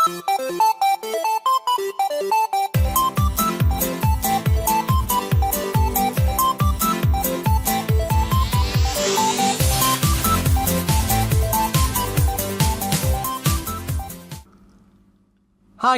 Hi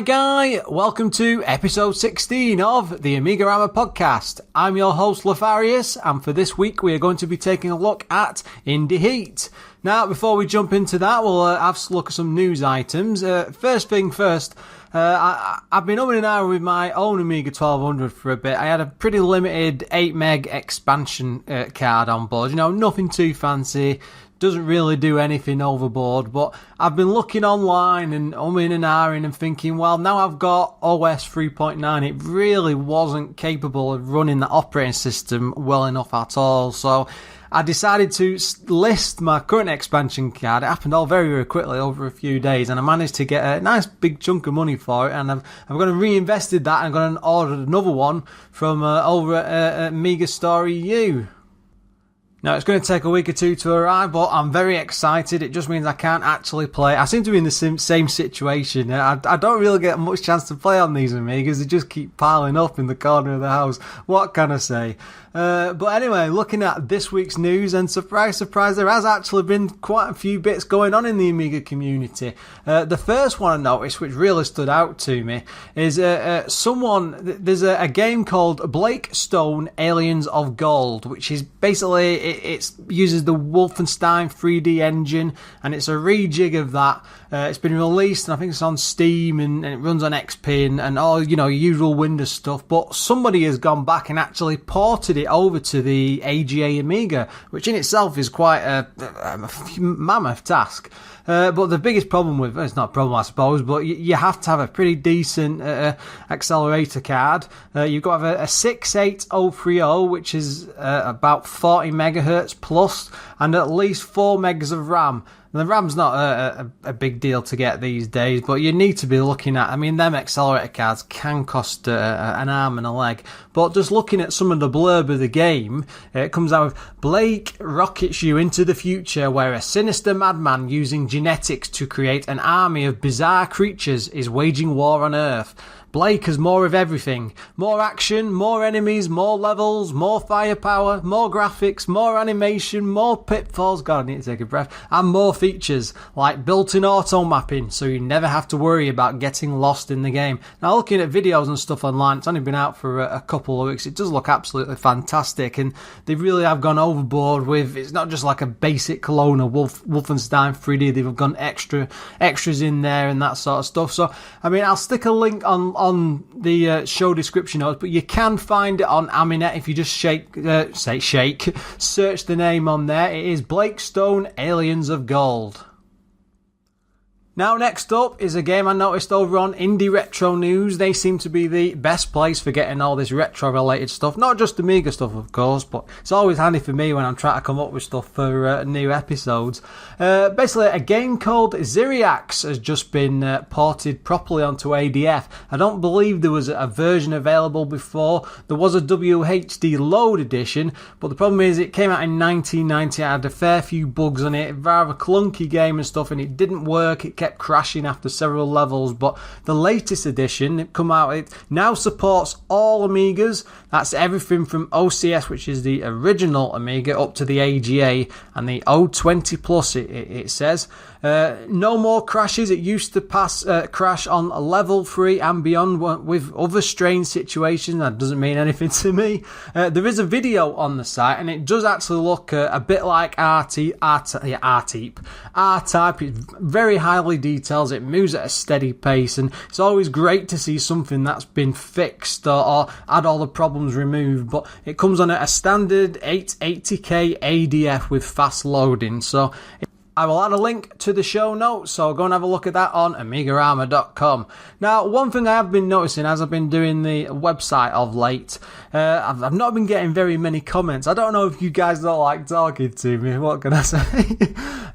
Guy, welcome to episode 16 of the AMIGArama podcast. I'm your host Lefarius, and for this week we are going to be taking a look at Indy Heat. Now, before we jump into that, we'll have a look at some news items. First thing first, I've been umming and ahhing with my own Amiga 1200 for a bit. I had a pretty limited 8 meg expansion card on board, nothing too fancy. Doesn't really do anything overboard, but I've been looking online and umming and ahhing and thinking, well, now I've got OS 3.9, it really wasn't capable of running the operating system well enough at all. So I decided to list my current expansion card. It happened all very, very quickly over a few days, and I managed to get a nice big chunk of money for it, and I'm going to reinvested that and I'm going to order another one from over at Amiga Store EU. Now, it's going to take a week or two to arrive, but I'm very excited. It just means I can't actually play. I seem to be in the same situation. I don't really get much chance to play on these Amigas. They just keep piling up in the corner of the house. What can I say? But anyway, looking at this week's news, and surprise, surprise, there has actually been quite a few bits going on in the Amiga community. The first one I noticed, which really stood out to me, is there's a game called Blake Stone Aliens of Gold, which is basically, it uses the Wolfenstein 3D engine, and it's a rejig of that. It's been released, and I think it's on Steam, and it runs on XP and all, usual Windows stuff, but somebody has gone back and actually ported it over to the AGA Amiga, which in itself is quite a mammoth task. But the biggest problem with it's not a problem, I suppose, but you have to have a pretty decent accelerator card. You've got to have a 68030, which is about 40 megahertz plus, and at least 4 megs of RAM. And the RAM's not a big deal to get these days, but you need to be looking at, them accelerator cards can cost an arm and a leg. But just looking at some of the blurb of the game, it comes out with, Blake rockets you into the future where a sinister madman using genetics to create an army of bizarre creatures is waging war on Earth. Blake has more of everything. More action, more enemies, more levels, more firepower, more graphics, more animation, more pitfalls, God, I need to take a breath, and more features, like built-in auto-mapping, so you never have to worry about getting lost in the game. Now, looking at videos and stuff online, it's only been out for a couple of weeks, it does look absolutely fantastic, and they really have gone overboard with, it's not just like a basic clone of Wolfenstein 3D, they've gone extras in there and that sort of stuff. So, I'll stick a link on the show description notes, but you can find it on Aminet if you just search the name on there. It is Blake Stone Aliens of Gold. Now, next up is a game I noticed over on Indie Retro News. They seem to be the best place for getting all this retro-related stuff. Not just Amiga stuff, of course, but it's always handy for me when I'm trying to come up with stuff for new episodes. Basically, a game called Zyriax has just been ported properly onto ADF. I don't believe there was a version available before. There was a WHD Load edition, but the problem is it came out in 1990. It had a fair few bugs on it, rather clunky game and stuff, and it didn't work. It kept crashing after several levels, but the latest edition, it now supports all Amigas. That's everything from OCS, which is the original Amiga, up to the AGA and the O20 Plus, it says. No more crashes. It used to crash on level 3 and beyond with other strange situations. That doesn't mean anything to me. There is a video on the site, and it does actually look a bit like R-Type. R-Type is very highly detailed. It moves at a steady pace, and it's always great to see something that's been fixed or had all the problems removed. But it comes on at a standard 880k ADF with fast loading. So I will add a link to the show notes, so go and have a look at that on AMIGArama.com. Now, one thing I have been noticing as I've been doing the website of late, I've not been getting very many comments. I don't know if you guys don't like talking to me, what can I say?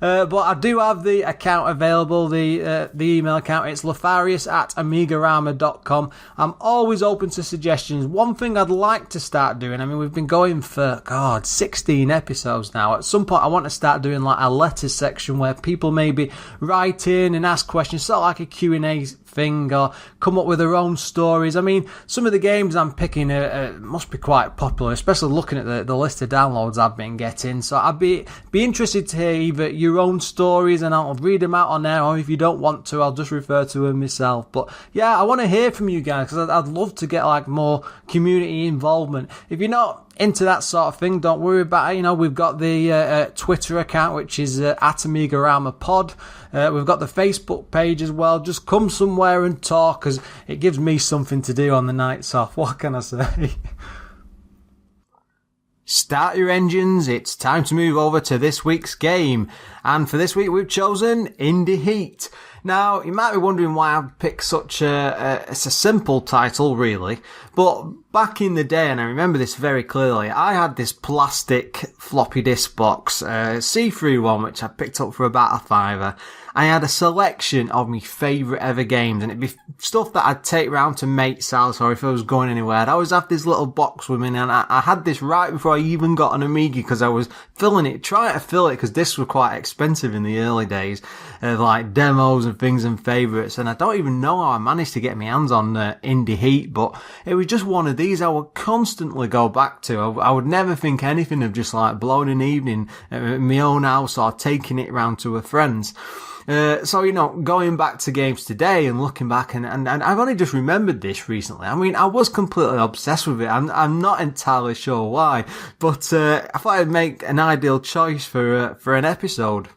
But I do have the account available, the email account. It's lefarius@amigarama.com. I'm always open to suggestions. One thing I'd like to start doing, we've been going for, 16 episodes now. At some point, I want to start doing like a letters section section where people maybe write in and ask questions, sort of like a Q&A thing, or come up with their own stories. I mean, some of the games I'm picking must be quite popular, especially looking at the list of downloads I've been getting. So I'd be interested to hear either your own stories, and I'll read them out on there, or if you don't want to, I'll just refer to them myself. But yeah, I want to hear from you guys, because I'd love to get like more community involvement. If you're not into that sort of thing, don't worry about it. We've got the Twitter account, which is at AMIGArama Pod. We've got the Facebook page as well. Just come somewhere and talk, because it gives me something to do on the nights off. What can I say? Start your engines, it's time to move over to this week's game. And for this week we've chosen Indy Heat. Now, you might be wondering why I've picked such it's a simple title really, but back in the day, and I remember this very clearly, I had this plastic floppy disk box, see-through one, which I picked up for about $5. I had a selection of my favourite ever games, and it'd be stuff that I'd take round to mates' house, or if I was going anywhere, I'd always have this little box with me, and I had this right before I even got an Amiga, because I was trying to fill it, because discs were quite expensive in the early days, like demos and things and favourites, and I don't even know how I managed to get my hands on Indy Heat, but it was just one of these I would constantly go back to. I would never think anything of just like blowing an evening at my own house or taking it round to a friend's. So, going back to games today and looking back, and I've only just remembered this recently. I mean, I was completely obsessed with it. I'm not entirely sure why, but I thought I'd make an ideal choice for an episode.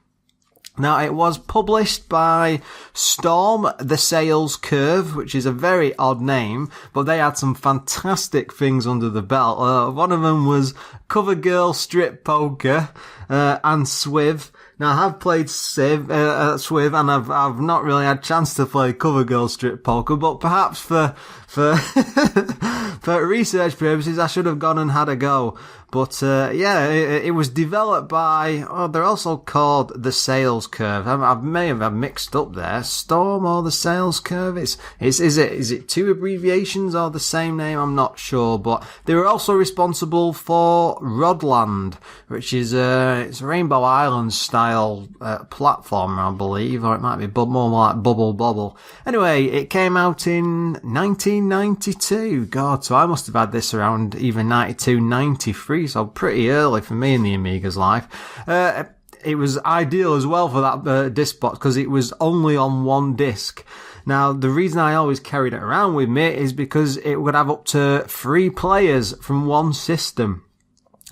Now, it was published by Storm the Sales Curve, which is a very odd name, but they had some fantastic things under the belt. One of them was CoverGirl Strip Poker, and Swiv. Now, I have played Swiv, and I've not really had a chance to play CoverGirl Strip Poker, but perhaps for research purposes, I should have gone and had a go. But, it was developed by, they're also called the Sales Curve. I may have mixed up there. Storm or the Sales Curve? Is it two abbreviations or the same name? I'm not sure, but they were also responsible for Rodland, which is, it's a Rainbow Island style, platformer, I believe, or it might be more like Bubble Bobble. Anyway, it came out in 1992. God, so I must have had this around either 92, 93, so pretty early for me in the Amiga's life. It was ideal as well for that disc box, because it was only on one disc. Now, the reason I always carried it around with me is because it would have up to 3 players from one system.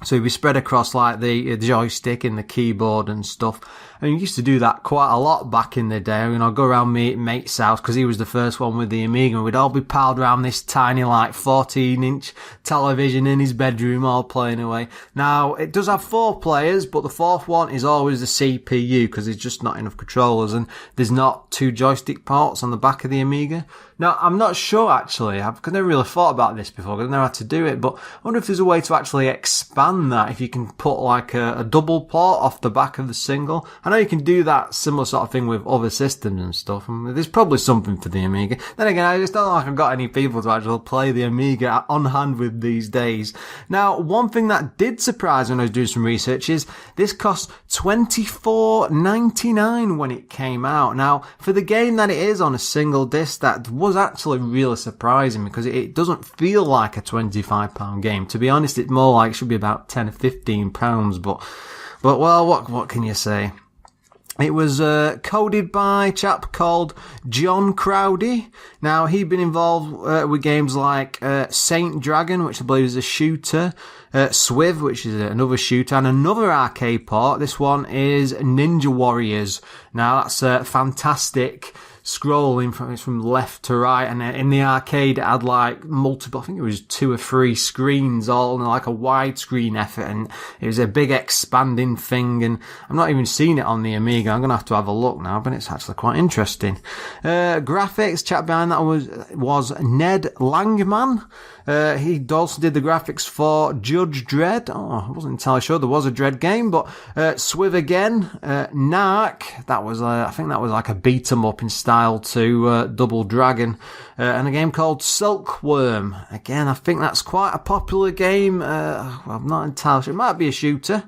So it'd be spread across like the joystick and the keyboard and stuff. And you used to do that quite a lot back in the day. Go around my mate's house, because he was the first one with the Amiga. We'd all be piled around this tiny, like 14-inch television in his bedroom, all playing away. Now, it does have 4 players, but the 4th one is always the CPU, because there's just not enough controllers, and there's not 2 joystick ports on the back of the Amiga. Now, I'm not sure actually. I've never really thought about this before, because I never had to do it, but I wonder if there's a way to actually expand that, if you can put like a double port off the back of the single. I know you can do that similar sort of thing with other systems and stuff, and there's probably something for the Amiga. Then again, I just don't know if I've got any people to actually play the Amiga on hand with these days. Now, one thing that did surprise me when I was doing some research is this cost $24.99 when it came out. Now, for the game that it is on a single disc, that was actually really surprising, because it doesn't feel like a £25 game. To be honest, it's more like it should be about £10 or £15, but well, what can you say? It was coded by a chap called John Crowdy. Now, he'd been involved with games like Saint Dragon, which I believe is a shooter, Swiv, which is another shooter, and another arcade port. This one is Ninja Warriors. Now, that's fantastic scrolling from left to right, and in the arcade it had like multiple, I think it was 2 or 3 screens all in like a widescreen effort, and it was a big expanding thing, and I'm not even seeing it on the Amiga. I'm gonna have to have a look now, but it's actually quite interesting. Graphics, chap behind that was Ned Langman. He also did the graphics for Judge Dredd. I wasn't entirely sure there was a Dredd game, but Swiv again, Narc, that was I think that was like a beat 'em up in style to Double Dragon, and a game called Silkworm. Again, I think that's quite a popular game. I'm not entirely sure. It might be a shooter.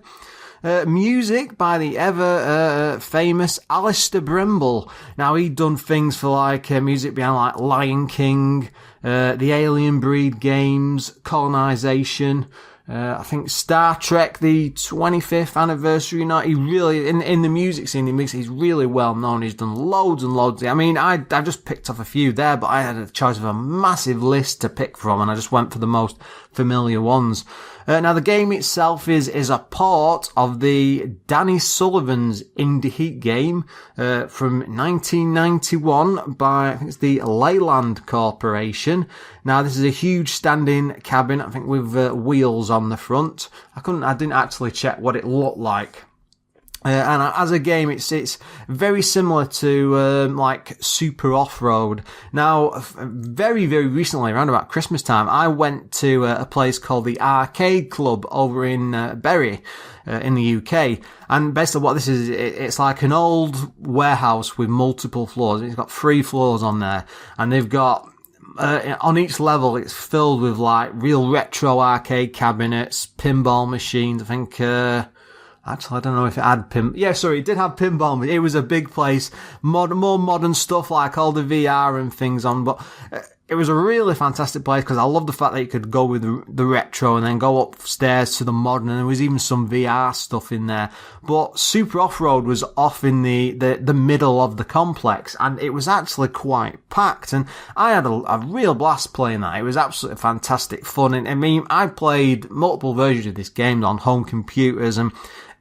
music by the ever famous Alistair Brimble. Now, he'd done things for like music behind like Lion King, the Alien Breed games, Colonization, I think Star Trek, the 25th anniversary night. He really, in the music scene, he's really well known. He's done loads and loads. I mean, I just picked off a few there, but I had a choice of a massive list to pick from, and I just went for the most familiar ones. Now, the game itself is a port of the Danny Sullivan's Indy Heat game from 1991 by, I think it's the Leyland Corporation. Now, this is a huge standing cabin, I think, with wheels on the front. I didn't actually check what it looked like. And as a game, it's very similar to, like Super Off-Road. Now, very, very recently, around about Christmas time, I went to a place called the Arcade Club over in Bury, in the UK. And basically what this is, it's like an old warehouse with multiple floors. It's got 3 floors on there. And they've got, on each level, it's filled with like real retro arcade cabinets, pinball machines. I think, actually, I don't know if it had yeah, sorry, it did have pinball. It was a big place. More modern stuff like all the VR and things on, but it was a really fantastic place because I love the fact that you could go with the retro and then go upstairs to the modern, and there was even some VR stuff in there. But Super Off-Road was off in the middle of the complex, and it was actually quite packed, and I had a real blast playing that. It was absolutely fantastic fun, and I mean, I played multiple versions of this game on home computers, and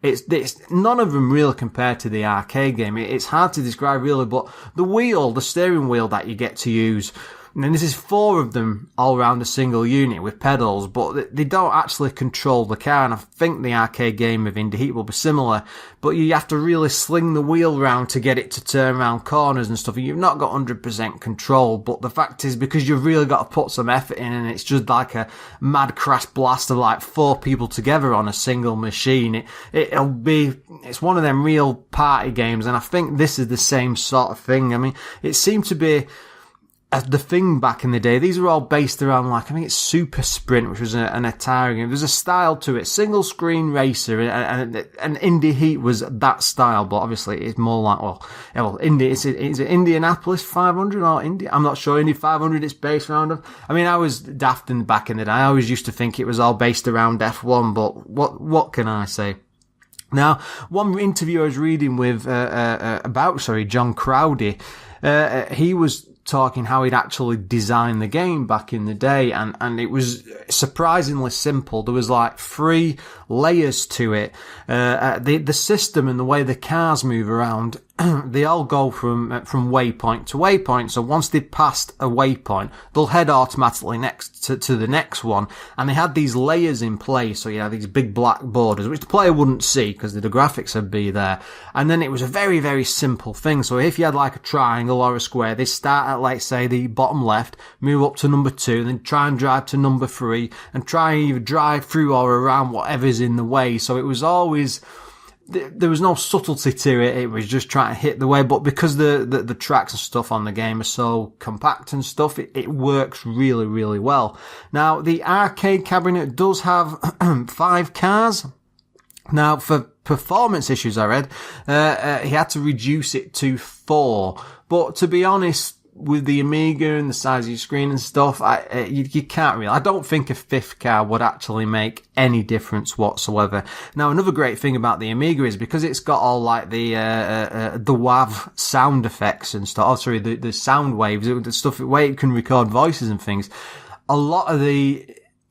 it's none of them really compared to the arcade game. It's hard to describe really, but the steering wheel that you get to use, and this is 4 of them all around a single unit with pedals, but they don't actually control the car, and I think the arcade game of Indy Heat will be similar, but you have to really sling the wheel round to get it to turn around corners and stuff, and you've not got 100% control, but the fact is, because you've really got to put some effort in, and it's just like a mad crash blast of like 4 people together on a single machine, it's one of them real party games, and I think this is the same sort of thing. I mean, it seemed to be the thing back in the day. These are all based around, like, I think it's Super Sprint, which was an Atari game. There's a style to it, single screen racer, and Indy Heat was that style, but obviously it's more like, Indy, is it Indianapolis 500 or Indy? I'm not sure. Indy 500 it's based around. I mean, I was daft back in the day. I always used to think it was all based around F1, but what can I say? Now, one interview I was reading with, John Crowdy, he was talking how he'd actually designed the game back in the day, and it was surprisingly simple. There was like 3 layers to it. The system and the way the cars move around, they all go from waypoint to waypoint. So once they've passed a waypoint, they'll head automatically next to the next one. And they had these layers in place. So you have these big black borders, which the player wouldn't see because the graphics would be there. And then it was a very, very simple thing. So if you had like a triangle or a square, they start at, like, say, the bottom left, move up to number 2, and then try and drive to number 3, and try and either drive through or around whatever's in the way. So it was always, there was no subtlety to it. It was just trying to hit the way. But because the tracks and stuff on the game are so compact and stuff, it works really, really well. Now, the arcade cabinet does have 5 cars. Now, for performance issues, I read, he had to reduce it to 4. But to be honest, with the Amiga and the size of your screen and stuff, you can't really. I don't think a 5th car would actually make any difference whatsoever. Now, another great thing about the Amiga is because it's got all like the WAV sound effects and stuff. Oh, sorry, the sound waves, the stuff, the way it can record voices and things. A lot of the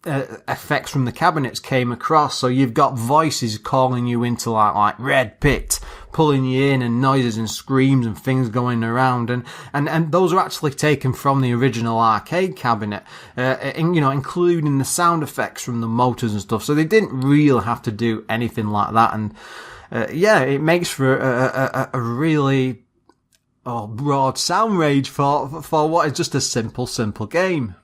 effects from the cabinets came across, so you've got voices calling you into like red pit, pulling you in, and noises and screams and things going around, and those are actually taken from the original arcade cabinet, including the sound effects from the motors and stuff. So they didn't really have to do anything like that, and it makes for a really broad sound range for what is just a simple game.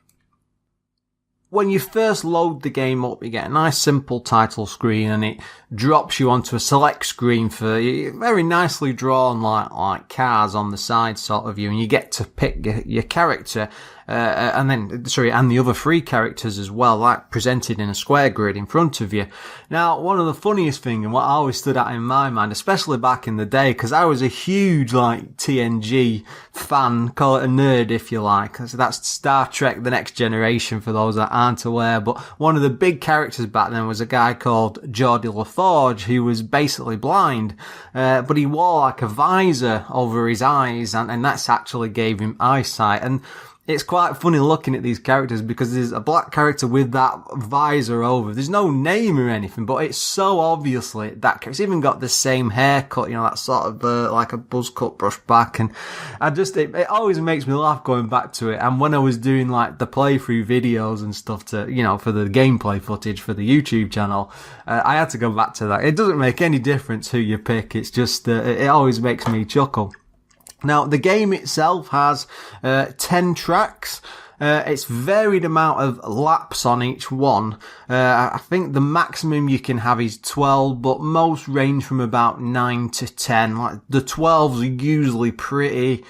When you first load the game up, you get a nice simple title screen, and it drops you onto a select screen for very nicely drawn like cars on the side sort of view, and you get to pick your character. and the other three characters as well, like presented in a square grid in front of you. Now, one of the funniest things, and what always stood out in my mind, especially back in the day, because I was a huge, like, TNG fan, call it a nerd if you like. So that's Star Trek The Next Generation for those that aren't aware, but one of the big characters back then was a guy called Geordie LaForge, who was basically blind, but he wore like a visor over his eyes, and that's actually gave him eyesight. And it's quite funny looking at these characters because there's a black character with that visor over. There's no name or anything, but it's so obviously that character. It's even got the same haircut, that sort of like a buzz cut brush back. And it always makes me laugh going back to it. And when I was doing like the playthrough videos and stuff to, for the gameplay footage for the YouTube channel, I had to go back to that. It doesn't make any difference who you pick. It's just, it always makes me chuckle. Now, the game itself has 10 tracks. It's varied amount of laps on each one. I think the maximum you can have is 12, but most range from about 9 to 10. Like the 12s are usually pretty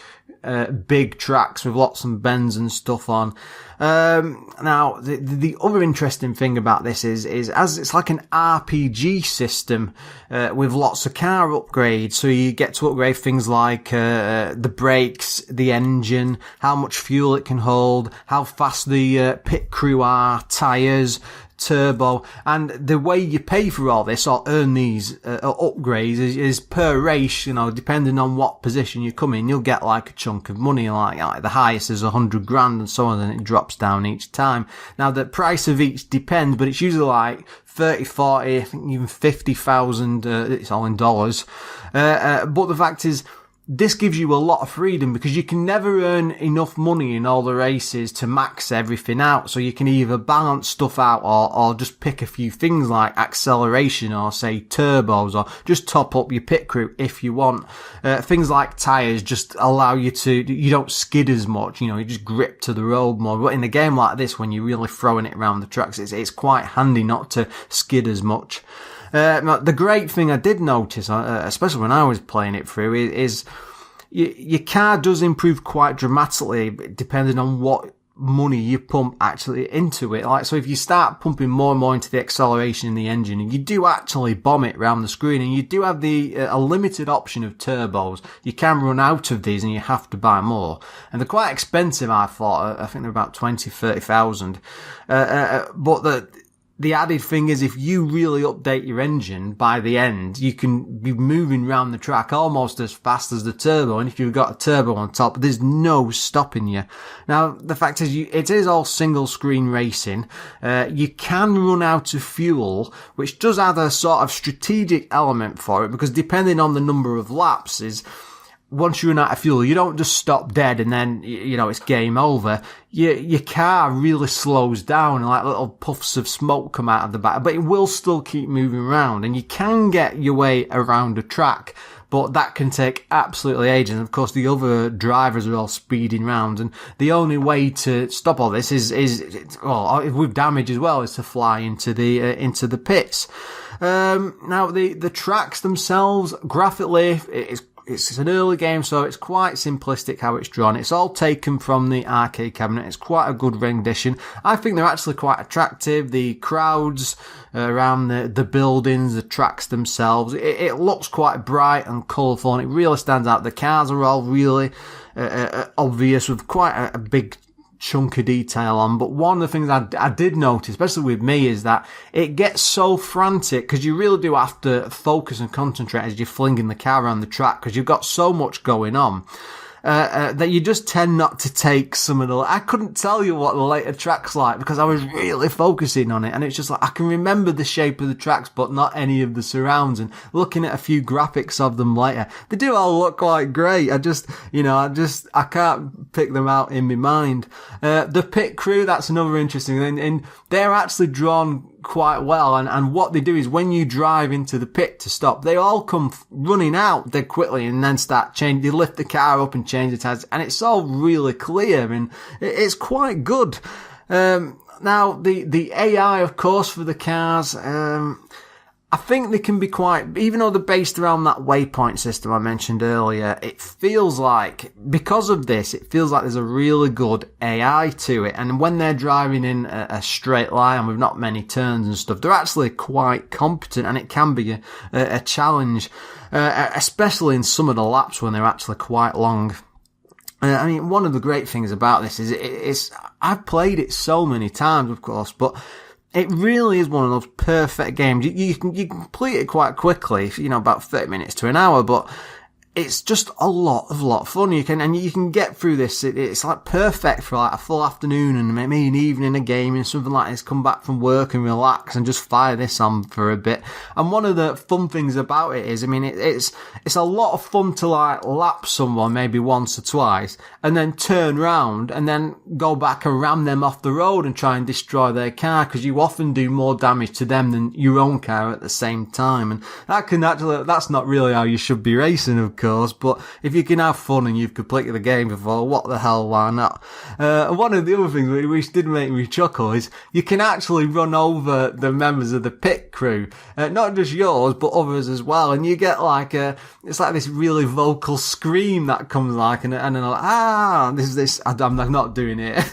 big tracks with lots of bends and stuff on. Now, the other interesting thing about this is as it's like an RPG system, with lots of car upgrades. So you get to upgrade things like, the brakes, the engine, how much fuel it can hold, how fast the, pit crew are, tyres, turbo, and the way you pay for all this or earn these upgrades is per race. Depending on what position you come in, you'll get like a chunk of money, like the highest is 100 grand and so on, and it drops down each time. Now the price of each depends, but it's usually like 30, 40, I think even 50,000, it's all in dollars. But the fact is, this gives you a lot of freedom because you can never earn enough money in all the races to max everything out. So you can either balance stuff out or just pick a few things like acceleration or say turbos, or just top up your pit crew if you want. Things like tyres just allow you don't skid as much, you just grip to the road more. But in a game like this, when you're really throwing it around the tracks, it's quite handy not to skid as much. The great thing I did notice, especially when I was playing it through, is your car does improve quite dramatically depending on what money you pump actually into it. Like, so if you start pumping more and more into the acceleration in the engine, and you do actually bomb it around the screen, and you do have a limited option of turbos, you can run out of these and you have to buy more. And they're quite expensive, I thought. I think they're about 20, 30,000. But the added thing is if you really update your engine, by the end, you can be moving around the track almost as fast as the turbo. And if you've got a turbo on top, there's no stopping you. Now, the fact is, it is all single screen racing. You can run out of fuel, which does add a sort of strategic element for it, because depending on the number of laps once you run out of fuel, you don't just stop dead and then, it's game over. Your car really slows down and like little puffs of smoke come out of the back, but it will still keep moving around, and you can get your way around a track, but that can take absolutely ages. And of course, the other drivers are all speeding around, and the only way to stop all this is with damage as well, is to fly into the pits. Now the tracks themselves, graphically, it's an early game, so it's quite simplistic how it's drawn. It's all taken from the arcade cabinet. It's quite a good rendition. I think they're actually quite attractive. The crowds around the buildings, the tracks themselves, it looks quite bright and colourful, and it really stands out. The cars are all really obvious, with quite a big chunk of detail on. But one of the things I did notice, especially with me, is that it gets so frantic, because you really do have to focus and concentrate as you're flinging the car around the track, because you've got so much going on. That you just tend not to take some of the... I couldn't tell you what the later track's like because I was really focusing on it, and it's just like I can remember the shape of the tracks but not any of the surrounds, and looking at a few graphics of them later, they do all look quite great. I can't pick them out in my mind. The pit crew, that's another interesting thing, and they're actually drawn quite well, and what they do is when you drive into the pit to stop, they all come running out dead quickly and then start changing. They lift the car up and change the tires, and it's all really clear, and it's quite good. Now the AI, of course, for the cars, I think they can be quite, even though they're based around that waypoint system I mentioned earlier, it feels like, because of this, it feels like there's a really good AI to it. And when they're driving in a straight line with not many turns and stuff, they're actually quite competent, and it can be a challenge, especially in some of the laps when they're actually quite long. I mean, one of the great things about this is I've played it so many times, of course, but it really is one of those perfect games. You can complete it quite quickly, about 30 minutes to an hour, but it's just a lot of fun. You can get through this. It's like perfect for like a full afternoon and maybe an evening of gaming, something like this. Come back from work and relax and just fire this on for a bit. And one of the fun things about it is, I mean, it's a lot of fun to like lap someone maybe once or twice and then turn round and then go back and ram them off the road and try and destroy their car, because you often do more damage to them than your own car at the same time. And that's not really how you should be racing, of course, but if you can have fun and you've completed the game before, what the hell, why not? One of the other things which did make me chuckle is you can actually run over the members of the pit crew, not just yours but others as well, and you get like it's like this really vocal scream that comes like, and then like, I'm not doing it.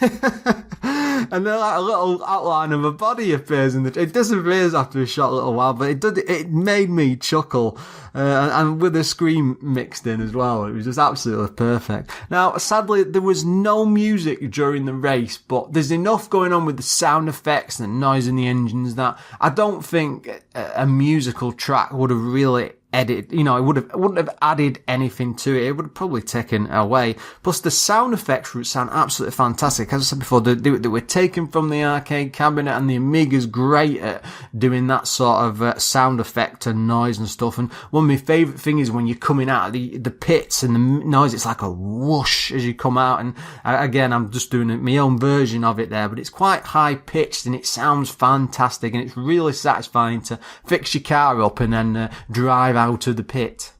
And then like a little outline of a body appears it disappears after a short little while, but it made me chuckle, and with a scream mixed in as well. It was just absolutely perfect. Now, sadly, there was no music during the race, but there's enough going on with the sound effects and the noise in the engines that I don't think a musical track would have really it wouldn't have added anything to it. It would have probably taken away. Plus, the sound effects would sound absolutely fantastic. As I said before, they were taken from the arcade cabinet, and the Amiga's great at doing that sort of sound effect and noise and stuff. And one of my favourite things is when you're coming out of the pits and the noise, it's like a whoosh as you come out. And again, I'm just doing my own version of it there, but it's quite high pitched and it sounds fantastic, and it's really satisfying to fix your car up and then drive out of the pit.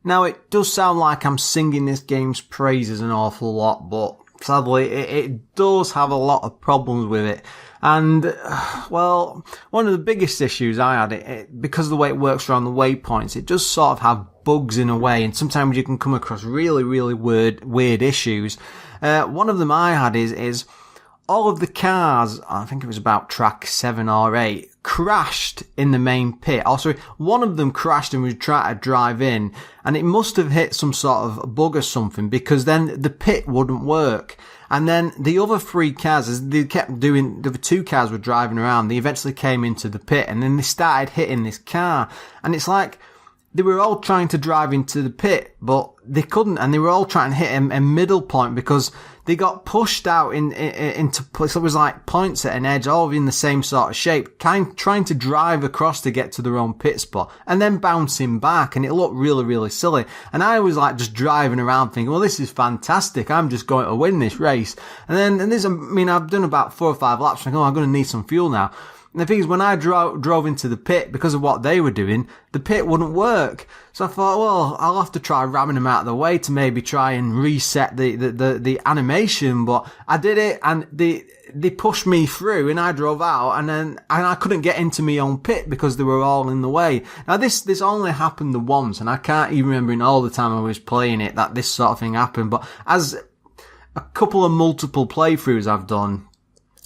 Now, it does sound like I'm singing this game's praises an awful lot, but sadly it does have a lot of problems with it. And, well, one of the biggest issues I had, because of the way it works around the waypoints, it does sort of have bugs in a way, and sometimes you can come across really, really weird issues. One of them I had is all of the cars, I think it was about track 7 or 8, crashed in the main pit. Also, one of them crashed and was trying to drive in, and it must have hit some sort of bug or something, because then the pit wouldn't work. And then the other 3 cars, as they kept doing, the 2 cars were driving around, they eventually came into the pit, and then they started hitting this car. And it's like, they were all trying to drive into the pit, but they couldn't, and they were all trying to hit a middle point because they got pushed out into place. It was like points at an edge, all in the same sort of shape, trying to drive across to get to their own pit spot, and then bouncing back, and it looked really, really silly. And I was like just driving around thinking, well, this is fantastic. I'm just going to win this race. And then I've done about 4 or 5 laps, thinking, I'm going to need some fuel now. And the thing is, when I drove into the pit, because of what they were doing, the pit wouldn't work. So I thought, well, I'll have to try ramming them out of the way to maybe try and reset the animation. But I did it, and they pushed me through, and I drove out, and I couldn't get into my own pit because they were all in the way. Now, this only happened once, and I can't even remember in all the time I was playing it that this sort of thing happened. But as a couple of multiple playthroughs I've done,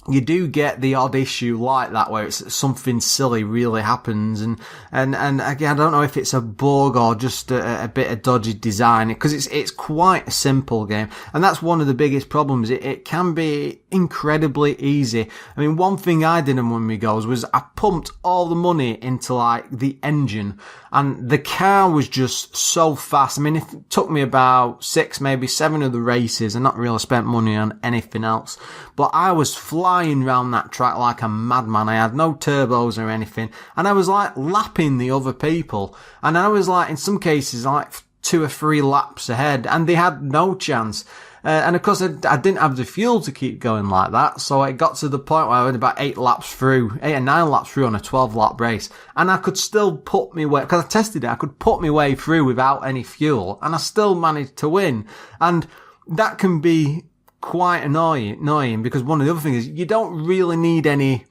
you do get the odd issue like that where it's something silly really happens, and again, I don't know if it's a bug or just a bit of dodgy design, because it's quite a simple game, and that's one of the biggest problems. It can be incredibly easy. I mean, one thing I did in one of my goals was I pumped all the money into like the engine, and the car was just so fast. I mean, it took me about 6, maybe 7 of the races, and not really spent money on anything else, but I was flying around that track like a madman. I had no turbos or anything, and I was like lapping the other people, and I was like, in some cases, like 2 or 3 laps ahead, and they had no chance. And of course, I didn't have the fuel to keep going like that, so it got to the point where I went about 8 or 9 laps through on a 12-lap race, and I could still put my way, because I tested it, I could put my way through without any fuel, and I still managed to win. And that can be quite annoying, because one of the other things is you don't really need any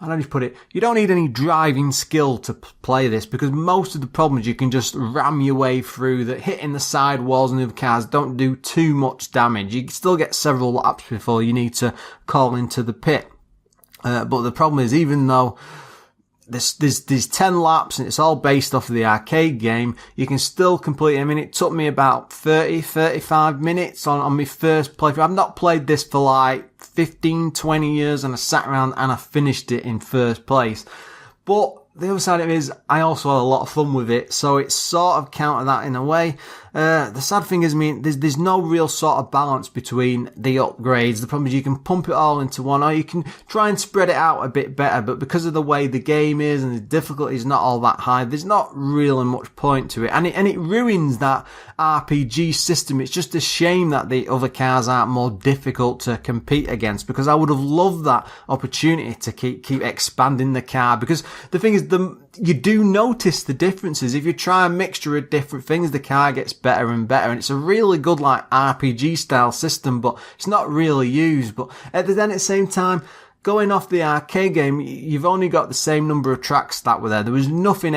how do you put it? You don't need any driving skill to play this, because most of the problems you can just ram your way through. That hitting the side walls and the other cars don't do too much damage. You can still get several laps before you need to call into the pit. But the problem is, even though there's 10 laps and it's all based off of the arcade game, you can still complete it. I mean, it took me about 35 minutes on my first playthrough. I've not played this for like 15, 20 years, and I sat around and I finished it in first place. But the other side of it is, I also had a lot of fun with it, so it's sort of counter that in a way. The sad thing is, I mean, there's no real sort of balance between the upgrades. The problem is you can pump it all into one, or you can try and spread it out a bit better, but because of the way the game is and the difficulty is not all that high, there's not really much point to it. And it ruins that RPG system. It's just a shame that the other cars aren't more difficult to compete against, because I would have loved that opportunity to keep expanding the car, because the thing is, you do notice the differences. If you try a mixture of different things, the car gets better and better, and it's a really good like RPG style system, but it's not really used. But at the same time, going off the arcade game, you've only got the same number of tracks that were there. There's nothing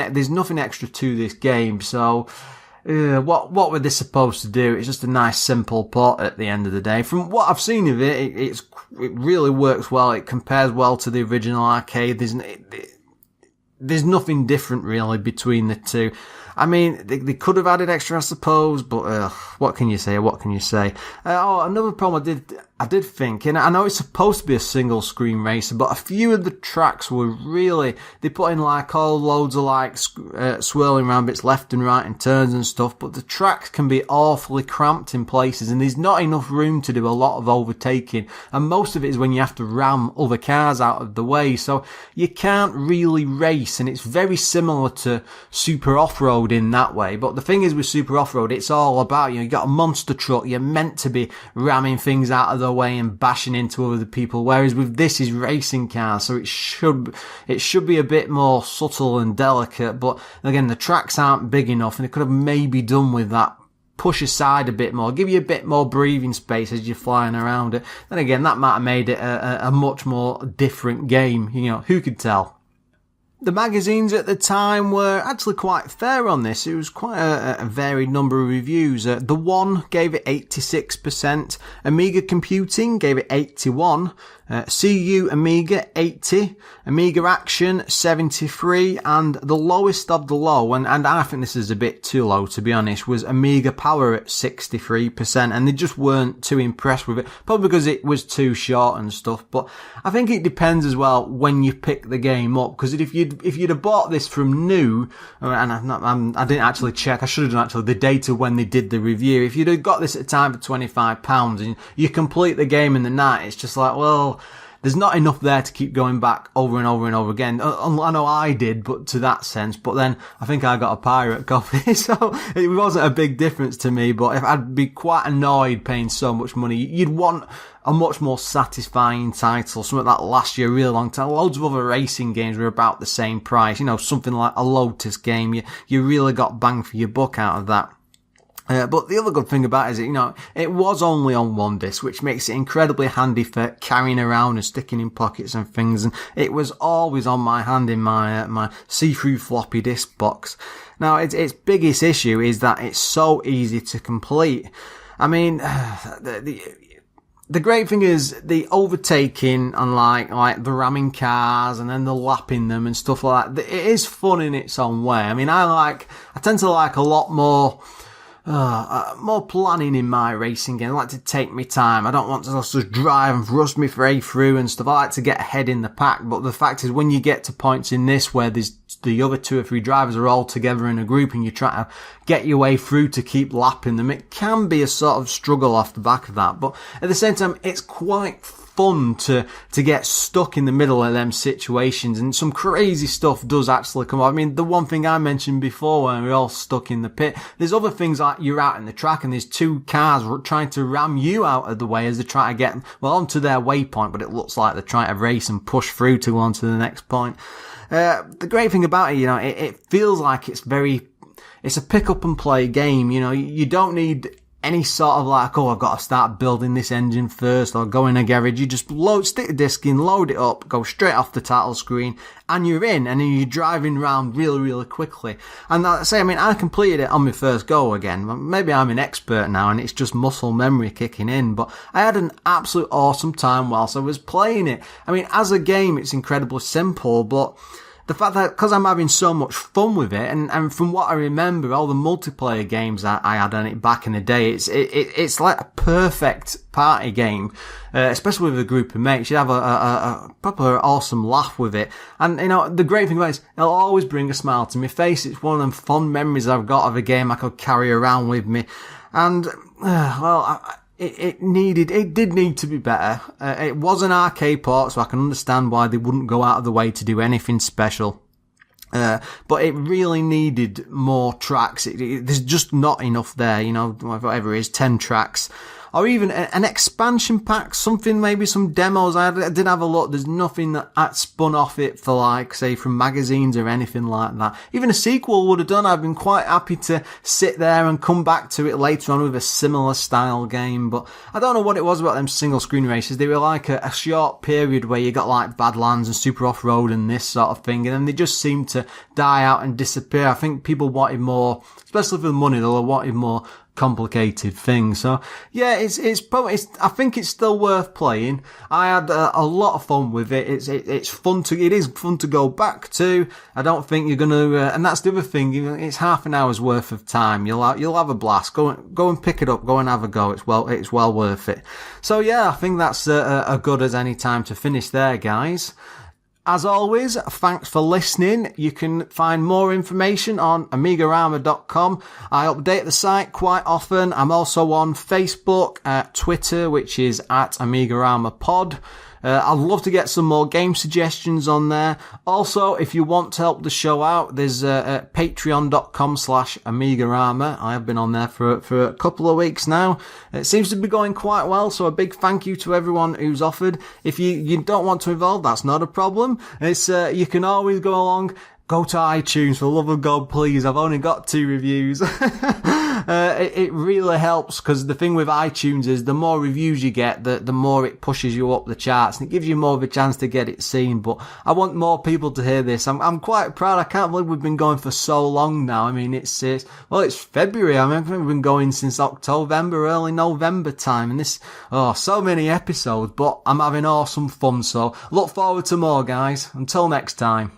extra to this game, so what were they supposed to do? It's just a nice simple port at the end of the day. From what I've seen of it, it really works well. It compares well to the original arcade. There's nothing different really between the two. I mean, they could have added extra, I suppose, but what can you say? Another problem I did think, and I know it's supposed to be a single screen racer, but a few of the tracks were really, they put in like all loads of like swirling around bits left and right and turns and stuff, but the tracks can be awfully cramped in places, and there's not enough room to do a lot of overtaking, and most of it is when you have to ram other cars out of the way, so you can't really race, and it's very similar to Super Off-Road in that way. But the thing is, with Super Off-Road, it's all about, you got a monster truck, you're meant to be ramming things out of the way and bashing into other people, whereas with this is racing cars, so it should be a bit more subtle and delicate. But again, the tracks aren't big enough, and they could have maybe done with that. Push aside a bit more, give you a bit more breathing space as you're flying around it. Then again, that might have made it a much more different game, who could tell. The magazines at the time were actually quite fair on this. It was quite a varied number of reviews. The One gave it 86%, Amiga Computing gave it 81%, CU Amiga 80%, Amiga Action 73%, and the lowest of the low, and I think this is a bit too low to be honest, was Amiga Power at 63%, and they just weren't too impressed with it, probably because it was too short and stuff. But I think it depends as well when you pick the game up, because if you'd have bought this from new, and I didn't actually check, I should have done actually the data when they did the review, if you'd have got this at the time for £25 and you complete the game in the night, it's just like, well, there's not enough there to keep going back over and over and over again. I know I did, but to that sense. But then I think I got a pirate copy, so it wasn't a big difference to me. But if I'd be quite annoyed paying so much money, you'd want a much more satisfying title, something that lasts you a really long time. Loads of other racing games were about the same price. Something like a Lotus game, you really got bang for your buck out of that. But the other good thing about it is, it was only on one disc, which makes it incredibly handy for carrying around and sticking in pockets and things. And it was always on my hand in my see-through floppy disk box. Now, its biggest issue is that it's so easy to complete. I mean, the great thing is the overtaking and like the ramming cars and then the lapping them and stuff like that. It is fun in its own way. I mean, I tend to like a lot more planning in my racing game. I like to take my time. I don't want to just drive and thrust my way through and stuff. I like to get ahead in the pack. But the fact is, when you get to points in this where there's the other 2 or 3 drivers are all together in a group and you try to get your way through to keep lapping them, it can be a sort of struggle off the back of that. But at the same time, it's quite fun to get stuck in the middle of them situations, and some crazy stuff does actually come up. I mean, the one thing I mentioned before when we're all stuck in the pit, there's other things like you're out in the track and there's 2 cars trying to ram you out of the way as they try to get, onto their waypoint, but it looks like they're trying to race and push through to go on to the next point. The great thing about it, it feels like it's a pick up and play game. You don't need any sort of like, oh, I've got to start building this engine first or go in a garage. You just stick the disc in, load it up, go straight off the title screen, and you're in, and then you're driving around really, really quickly. And I completed it on my first go again. Maybe I'm an expert now and it's just muscle memory kicking in, but I had an absolute awesome time whilst I was playing it. I mean, as a game, it's incredibly simple, but the fact that, because I'm having so much fun with it, and from what I remember, all the multiplayer games that I had on it back in the day, it's like a perfect party game, especially with a group of mates. You have a proper awesome laugh with it. And, the great thing about it is, it'll always bring a smile to my face. It's one of them fond memories I've got of a game I could carry around with me. And, It did need to be better. It was an arcade port, so I can understand why they wouldn't go out of the way to do anything special. But it really needed more tracks. There's just not enough there, whatever it is, 10 tracks. Or even an expansion pack, something, maybe some demos. I did have a look. There's nothing that spun off it for, like, say, from magazines or anything like that. Even a sequel would have done. I've been quite happy to sit there and come back to it later on with a similar style game. But I don't know what it was about them single screen races. They were like a short period where you got like Badlands and Super Off-Road and this sort of thing. And then they just seemed to die out and disappear. I think people wanted more, especially for the money, they wanted more complicated things. So yeah, I think it's still worth playing. I had a lot of fun with it. It is fun to go back to. I don't think you're gonna, and that's the other thing. It's half an hour's worth of time. You'll have a blast. Go and pick it up. Go and have a go. It's well worth it. So yeah, I think that's a good as any time to finish there, guys. As always, thanks for listening. You can find more information on AMIGArama.com. I update the site quite often. I'm also on Facebook, Twitter, which is at AMIGAramaPod. I'd love to get some more game suggestions on there. Also, if you want to help the show out, there's patreon.com/AmigaRama. I have been on there for a couple of weeks now. It seems to be going quite well, so a big thank you to everyone who's offered. If you don't want to involve, that's not a problem. It's you can always go along. Go to iTunes, for the love of God, please. I've only got 2 reviews. It really helps, because the thing with iTunes is the more reviews you get, the more it pushes you up the charts, and it gives you more of a chance to get it seen. But I want more people to hear this. I'm quite proud. I can't believe we've been going for so long now. I mean, it's February. I think we've been going since October, early November time, and so many episodes. But I'm having awesome fun. So look forward to more, guys. Until next time.